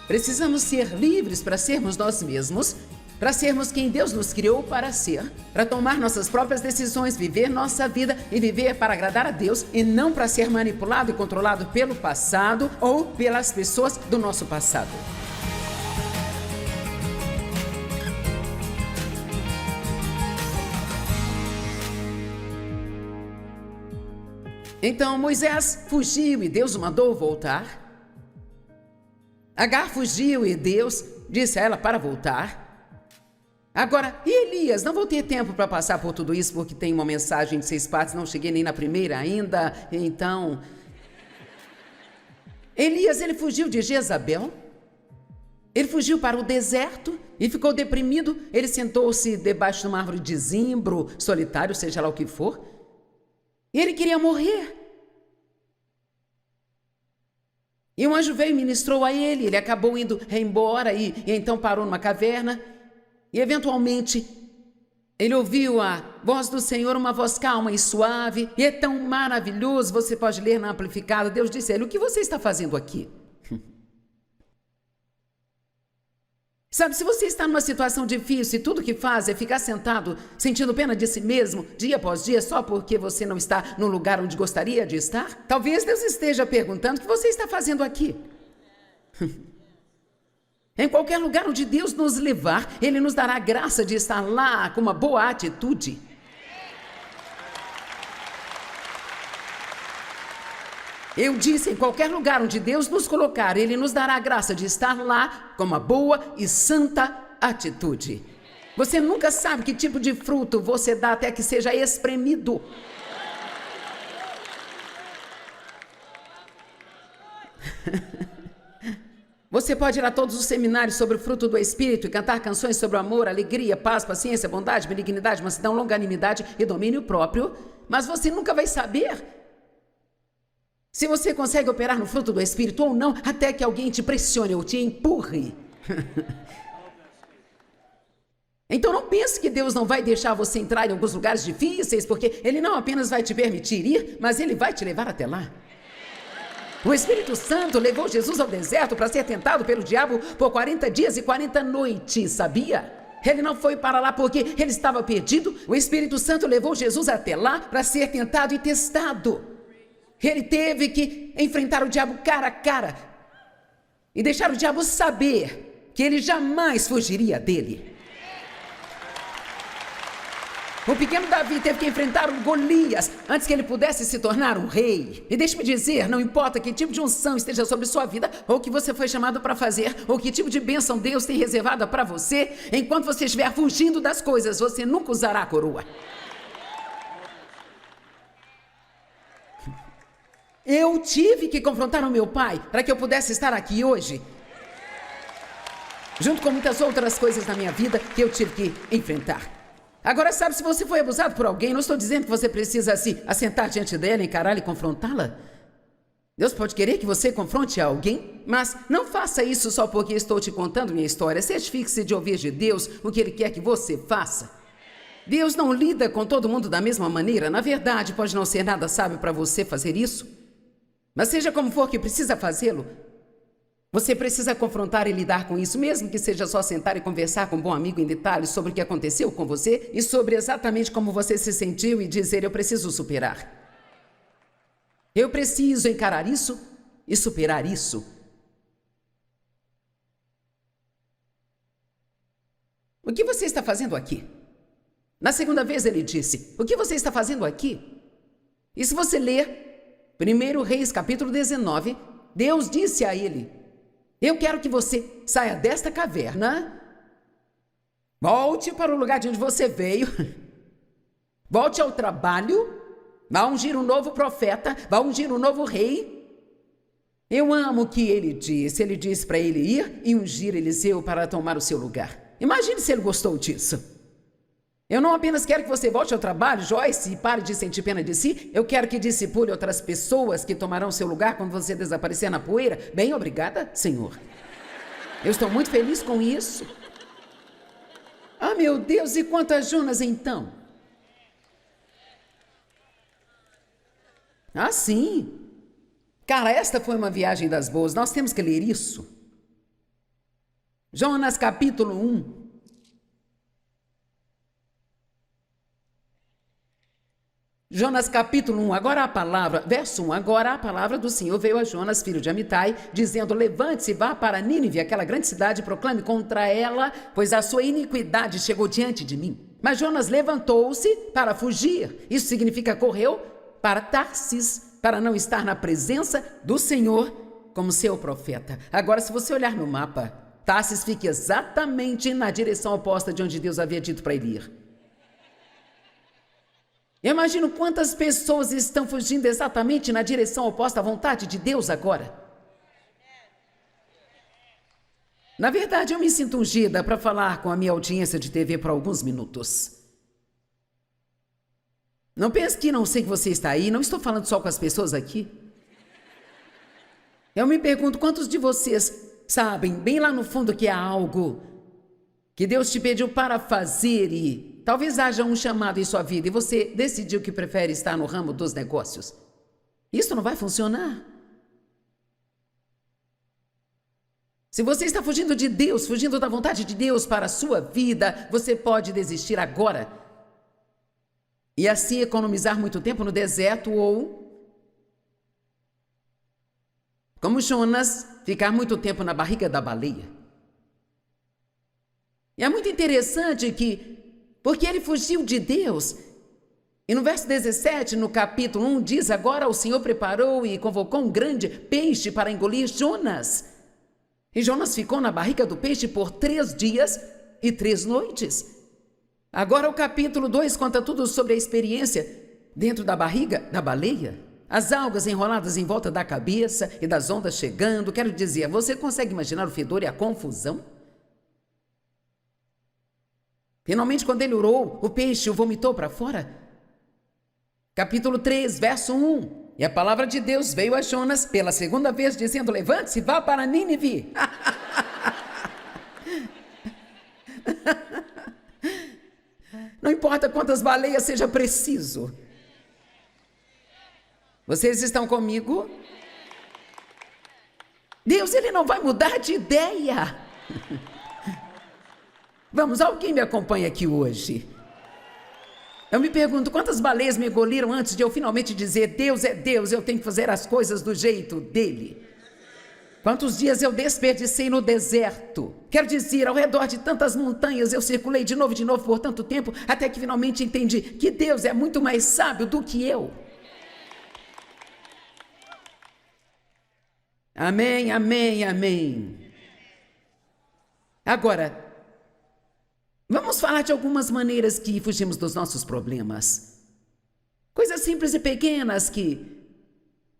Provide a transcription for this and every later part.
Precisamos ser livres para sermos nós mesmos, para sermos quem Deus nos criou para ser, para tomar nossas próprias decisões, viver nossa vida e viver para agradar a Deus e não para ser manipulado e controlado pelo passado ou pelas pessoas do nosso passado. Então Moisés fugiu e Deus o mandou voltar. Agar fugiu e Deus disse a ela para voltar. Agora, e Elias? Não vou ter tempo para passar por tudo isso, porque tem uma mensagem de 6 partes, não cheguei nem na primeira ainda, então... Elias, ele fugiu de Jezabel, ele fugiu para o deserto e ficou deprimido, ele sentou-se debaixo de uma árvore de zimbro, solitário, seja lá o que for, e ele queria morrer. E um anjo veio e ministrou a ele, ele acabou indo embora e então parou numa caverna e eventualmente ele ouviu a voz do Senhor, uma voz calma e suave, e é tão maravilhoso, você pode ler na Amplificada. Deus disse a ele: o que você está fazendo aqui? Sabe, se você está numa situação difícil e tudo que faz é ficar sentado, sentindo pena de si mesmo, dia após dia, só porque você não está no lugar onde gostaria de estar, talvez Deus esteja perguntando o que você está fazendo aqui. Em qualquer lugar onde Deus nos levar, Ele nos dará a graça de estar lá com uma boa atitude. Eu disse, em qualquer lugar onde Deus nos colocar, Ele nos dará a graça de estar lá com uma boa e santa atitude. Você nunca sabe que tipo de fruto você dá até que seja espremido. Você pode ir a todos os seminários sobre o fruto do Espírito e cantar canções sobre o amor, alegria, paz, paciência, bondade, benignidade, mansidão, longanimidade e domínio próprio, mas você nunca vai saber se você consegue operar no fruto do Espírito ou não, até que alguém te pressione ou te empurre. Então não pense que Deus não vai deixar você entrar em alguns lugares difíceis, porque Ele não apenas vai te permitir ir, mas Ele vai te levar até lá. O Espírito Santo levou Jesus ao deserto para ser tentado pelo diabo por 40 dias e 40 noites, sabia? Ele não foi para lá porque ele estava perdido. O Espírito Santo levou Jesus até lá para ser tentado e testado. Ele teve que enfrentar o diabo cara a cara e deixar o diabo saber que ele jamais fugiria dele. O pequeno Davi teve que enfrentar o Golias antes que ele pudesse se tornar um rei. E deixe-me dizer, não importa que tipo de unção esteja sobre sua vida, ou o que você foi chamado para fazer, ou que tipo de bênção Deus tem reservada para você, enquanto você estiver fugindo das coisas, você nunca usará a coroa. Eu tive que confrontar o meu pai para que eu pudesse estar aqui hoje, junto com muitas outras coisas na minha vida que eu tive que enfrentar. Agora, sabe, se você foi abusado por alguém, não estou dizendo que você precisa se assentar diante dela, encará-la e confrontá-la. Deus pode querer que você confronte alguém, mas não faça isso só porque estou te contando minha história. Certifique-se de ouvir de Deus o que Ele quer que você faça. Deus não lida com todo mundo da mesma maneira. Na verdade, pode não ser nada sábio para você fazer isso. Mas seja como for que precisa fazê-lo, você precisa confrontar e lidar com isso, mesmo que seja só sentar e conversar com um bom amigo em detalhes sobre o que aconteceu com você e sobre exatamente como você se sentiu e dizer: eu preciso superar. Eu preciso encarar isso e superar isso. O que você está fazendo aqui? Na segunda vez ele disse: o que você está fazendo aqui? E se você ler 1 Reis, capítulo 19, Deus disse a ele: eu quero que você saia desta caverna, volte para o lugar de onde você veio, volte ao trabalho, vá ungir um novo profeta, vá ungir um novo rei. Eu amo o que ele disse para ele ir e ungir Eliseu para tomar o seu lugar. Imagine se ele gostou disso. Eu não apenas quero que você volte ao trabalho, Joyce, e pare de sentir pena de si. Eu quero que discipule outras pessoas que tomarão seu lugar quando você desaparecer na poeira. Bem, obrigada, Senhor. Eu estou muito feliz com isso. Ah, meu Deus, e quantas Jonas então? Ah, sim. Cara, esta foi uma viagem das boas. Nós temos que ler isso. Jonas capítulo 1. Jonas capítulo 1, agora a palavra, verso 1, agora a palavra do Senhor veio a Jonas, filho de Amitai, dizendo, levante-se, vá para Nínive, aquela grande cidade, e proclame contra ela, pois a sua iniquidade chegou diante de mim. Mas Jonas levantou-se para fugir, isso significa correu para Tarsis, para não estar na presença do Senhor como seu profeta. Agora, se você olhar no mapa, Tarsis fica exatamente na direção oposta de onde Deus havia dito para ele ir. Eu imagino quantas pessoas estão fugindo exatamente na direção oposta à vontade de Deus agora. Na verdade, eu me sinto ungida para falar com a minha audiência de TV por alguns minutos. Não pense que não sei que você está aí, não estou falando só com as pessoas aqui. Eu me pergunto quantos de vocês sabem, bem lá no fundo, que há algo que Deus te pediu para fazer e talvez haja um chamado em sua vida e você decidiu que prefere estar no ramo dos negócios. Isso não vai funcionar. Se você está fugindo de Deus, fugindo da vontade de Deus para a sua vida, você pode desistir agora e assim economizar muito tempo no deserto ou, como Jonas, ficar muito tempo na barriga da baleia. E é muito interessante porque ele fugiu de Deus. E no verso 17, no capítulo 1, diz, agora o Senhor preparou e convocou um grande peixe para engolir Jonas. E Jonas ficou na barriga do peixe por 3 dias e 3 noites. Agora o capítulo 2 conta tudo sobre a experiência dentro da barriga da baleia. As algas enroladas em volta da cabeça e das ondas chegando. Quero dizer, você consegue imaginar o fedor e a confusão? Finalmente, quando ele orou, o peixe o vomitou para fora. Capítulo 3, verso 1. E a palavra de Deus veio a Jonas pela segunda vez, dizendo, levante-se, vá para Nínive. Não importa quantas baleias seja preciso. Vocês estão comigo? Deus, ele não vai mudar de ideia. Vamos, alguém me acompanha aqui hoje? Eu me pergunto, quantas baleias me engoliram antes de eu finalmente dizer, Deus é Deus, eu tenho que fazer as coisas do jeito dele? Quantos dias eu desperdicei no deserto? Quero dizer, ao redor de tantas montanhas, eu circulei de novo por tanto tempo, até que finalmente entendi que Deus é muito mais sábio do que eu. Amém, amém, amém. Agora, vamos falar de algumas maneiras que fugimos dos nossos problemas. Coisas simples e pequenas que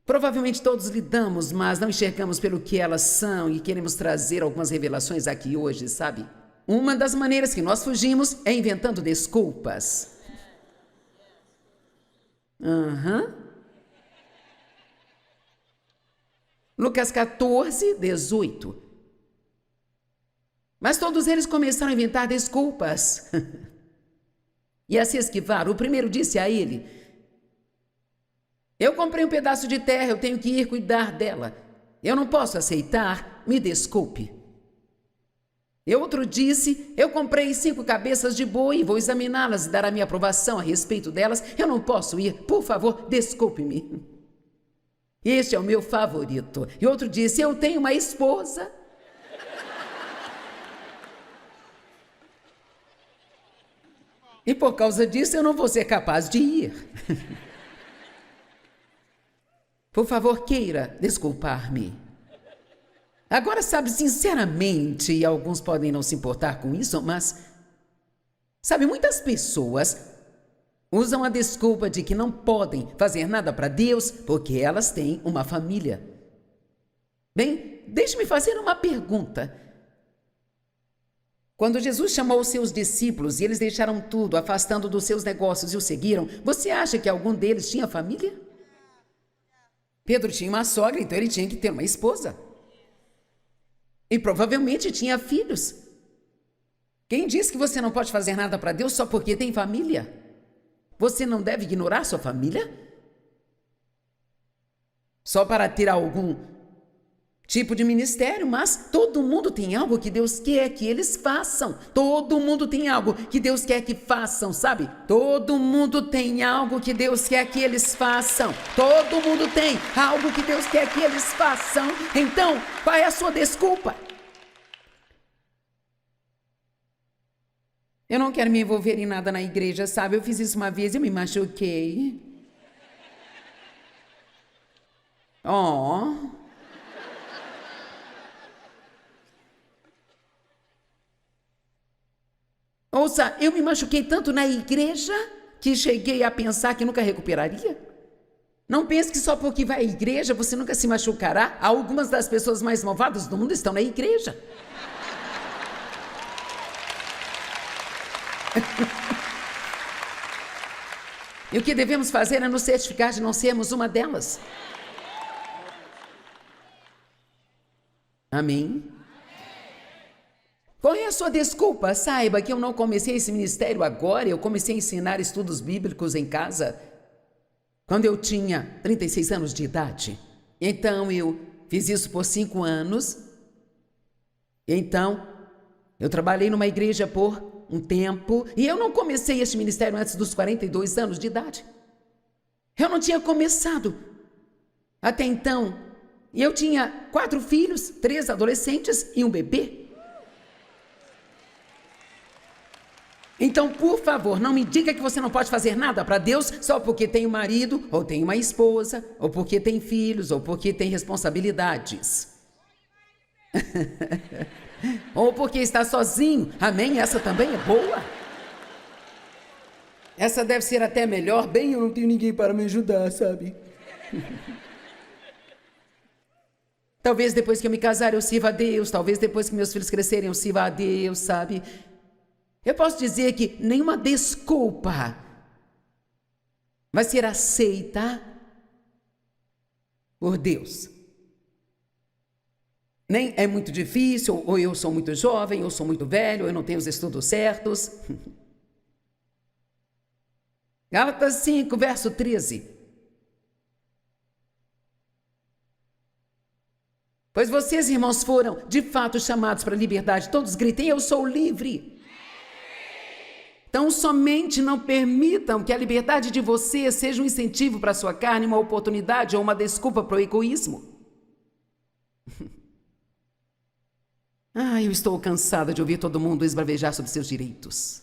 provavelmente todos lidamos, mas não enxergamos pelo que elas são e queremos trazer algumas revelações aqui hoje, sabe? Uma das maneiras que nós fugimos é inventando desculpas. Lucas 14, 18. Mas todos eles começaram a inventar desculpas e a se esquivar. O primeiro disse a ele, eu comprei um pedaço de terra, eu tenho que ir cuidar dela. Eu não posso aceitar, me desculpe. E outro disse, eu comprei 5 cabeças de boi e vou examiná-las e dar a minha aprovação a respeito delas. Eu não posso ir, por favor, desculpe-me. Este é o meu favorito. E outro disse, eu tenho uma esposa. E por causa disso eu não vou ser capaz de ir. Por favor, queira desculpar-me. Agora, sabe, sinceramente, e alguns podem não se importar com isso, mas, sabe, muitas pessoas usam a desculpa de que não podem fazer nada para Deus porque elas têm uma família. Bem, deixe-me fazer uma pergunta. Quando Jesus chamou os seus discípulos e eles deixaram tudo, afastando dos seus negócios e o seguiram, você acha que algum deles tinha família? Pedro tinha uma sogra, então ele tinha que ter uma esposa. E provavelmente tinha filhos. Quem diz que você não pode fazer nada para Deus só porque tem família? Você não deve ignorar sua família? Só para ter algum tipo de ministério, mas todo mundo tem algo que Deus quer que eles façam. Todo mundo tem algo que Deus quer que façam, sabe? Todo mundo tem algo que Deus quer que eles façam. Todo mundo tem algo que Deus quer que eles façam. Então, qual é a sua desculpa? Eu não quero me envolver em nada na igreja, sabe? Eu fiz isso uma vez e eu me machuquei. Oh... Ouça, eu me machuquei tanto na igreja que cheguei a pensar que nunca recuperaria. Não pense que só porque vai à igreja você nunca se machucará. Algumas das pessoas mais malvadas do mundo estão na igreja. E o que devemos fazer é nos certificar de não sermos uma delas. Amém? Qual é a sua desculpa? Saiba que eu não comecei esse ministério agora, eu comecei a ensinar estudos bíblicos em casa quando eu tinha 36 anos de idade. Então, eu fiz isso por 5 anos. Então, eu trabalhei numa igreja por um tempo e eu não comecei este ministério antes dos 42 anos de idade. Eu não tinha começado até então. E eu tinha 4 filhos, 3 adolescentes e um bebê. Então, por favor, não me diga que você não pode fazer nada para Deus só porque tem um marido, ou tem uma esposa, ou porque tem filhos, ou porque tem responsabilidades. Ou porque está sozinho. Amém? Essa também é boa. Essa deve ser até melhor. Bem, eu não tenho ninguém para me ajudar, sabe? Talvez depois que eu me casar eu sirva a Deus. Talvez depois que meus filhos crescerem eu sirva a Deus, sabe? Eu posso dizer que nenhuma desculpa vai ser aceita por Deus. Nem é muito difícil, ou eu sou muito jovem, ou sou muito velho, ou eu não tenho os estudos certos. Gálatas 5, verso 13. Pois vocês, irmãos, foram de fato chamados para a liberdade. Todos gritem, eu sou livre. Então, somente não permitam que a liberdade de você seja um incentivo para a sua carne, uma oportunidade ou uma desculpa para o egoísmo. Eu estou cansada de ouvir todo mundo esbravejar sobre seus direitos.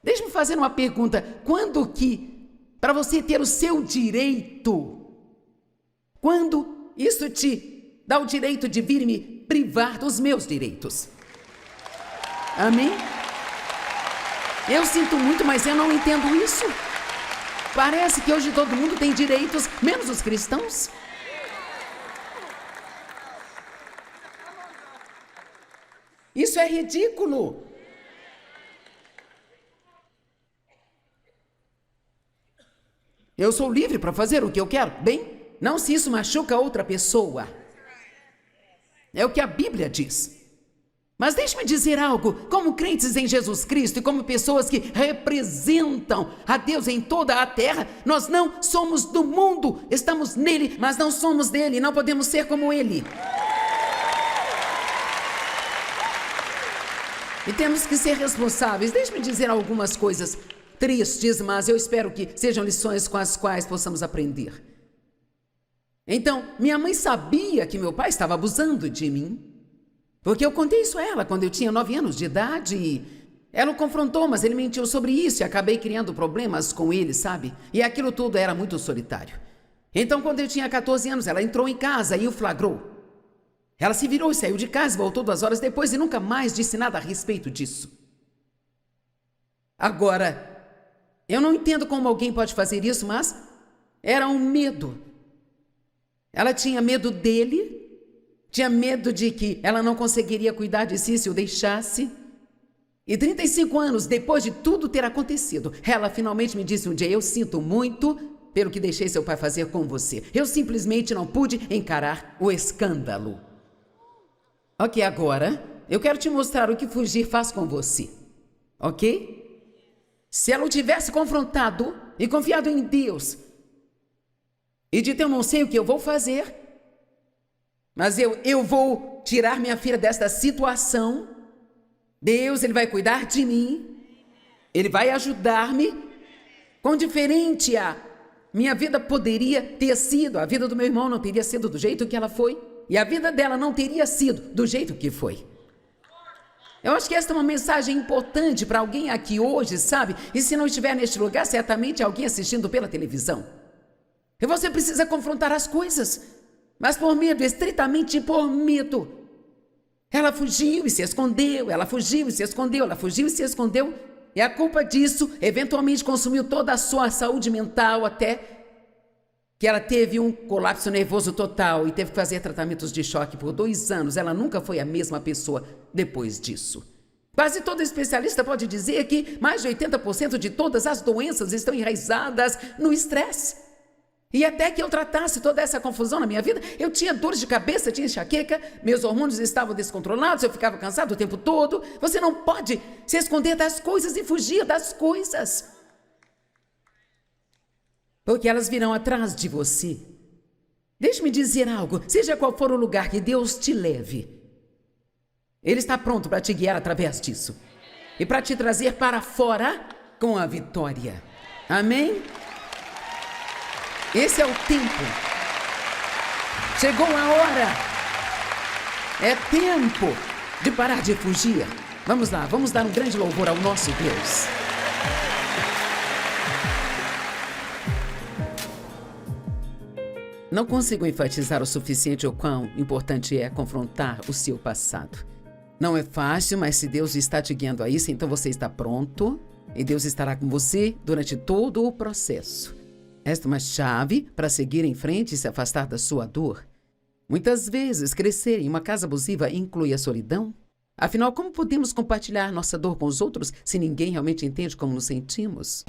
Deixe-me fazer uma pergunta. Quando que, para você ter o seu direito, quando isso te dá o direito de vir me privar dos meus direitos? Amém? Eu sinto muito, mas eu não entendo isso. Parece que hoje todo mundo tem direitos, menos os cristãos. Isso é ridículo. Eu sou livre para fazer o que eu quero. Bem, não se isso machuca outra pessoa. É o que a Bíblia diz. Mas deixe-me dizer algo, como crentes em Jesus Cristo e como pessoas que representam a Deus em toda a terra, nós não somos do mundo, estamos nele, mas não somos dele, não podemos ser como ele. E temos que ser responsáveis. Deixe-me dizer algumas coisas tristes, mas eu espero que sejam lições com as quais possamos aprender. Então, minha mãe sabia que meu pai estava abusando de mim, porque eu contei isso a ela quando eu tinha 9 anos de idade e ela o confrontou, mas ele mentiu sobre isso e acabei criando problemas com ele, sabe? E aquilo tudo era muito solitário. Então, quando eu tinha 14 anos, ela entrou em casa e o flagrou. Ela se virou e saiu de casa, voltou 2 horas depois e nunca mais disse nada a respeito disso. Agora, eu não entendo como alguém pode fazer isso, mas era um medo. Ela tinha medo dele, tinha medo de que ela não conseguiria cuidar de si se o deixasse. E 35 anos depois de tudo ter acontecido, ela finalmente me disse um dia, eu sinto muito pelo que deixei seu pai fazer com você. Eu simplesmente não pude encarar o escândalo. Ok, agora eu quero te mostrar o que fugir faz com você. Ok? Se ela o tivesse confrontado e confiado em Deus, E dito, eu não sei o que eu vou fazer, mas eu vou tirar minha filha desta situação. Deus, Ele vai cuidar de mim. Ele vai ajudar-me. Quão diferente a minha vida poderia ter sido. A vida do meu irmão não teria sido do jeito que ela foi. E a vida dela não teria sido do jeito que foi. Eu acho que esta é uma mensagem importante para alguém aqui hoje, sabe? E se não estiver neste lugar, certamente alguém assistindo pela televisão. E você precisa confrontar as coisas, mas por medo, estritamente por medo. Ela fugiu e se escondeu, ela fugiu e se escondeu, ela fugiu e se escondeu. E a culpa disso, eventualmente, consumiu toda a sua saúde mental, até que ela teve um colapso nervoso total e teve que fazer tratamentos de choque por 2 anos. Ela nunca foi a mesma pessoa depois disso. Quase todo especialista pode dizer que mais de 80% de todas as doenças estão enraizadas no estresse. E até que eu tratasse toda essa confusão na minha vida, eu tinha dores de cabeça, tinha enxaqueca, meus hormônios estavam descontrolados, eu ficava cansado o tempo todo. Você não pode se esconder das coisas e fugir das coisas, porque elas virão atrás de você. Deixe-me dizer algo, seja qual for o lugar que Deus te leve, Ele está pronto para te guiar através disso e para te trazer para fora com a vitória. Amém? Esse é o tempo. Chegou a hora. É tempo de parar de fugir. Vamos lá, vamos dar um grande louvor ao nosso Deus. Não consigo enfatizar o suficiente o quão importante é confrontar o seu passado. Não é fácil, mas se Deus está te guiando a isso, então você está pronto e Deus estará com você durante todo o processo. Esta é uma chave para seguir em frente e se afastar da sua dor. Muitas vezes, crescer em uma casa abusiva inclui a solidão. Afinal, como podemos compartilhar nossa dor com os outros se ninguém realmente entende como nos sentimos?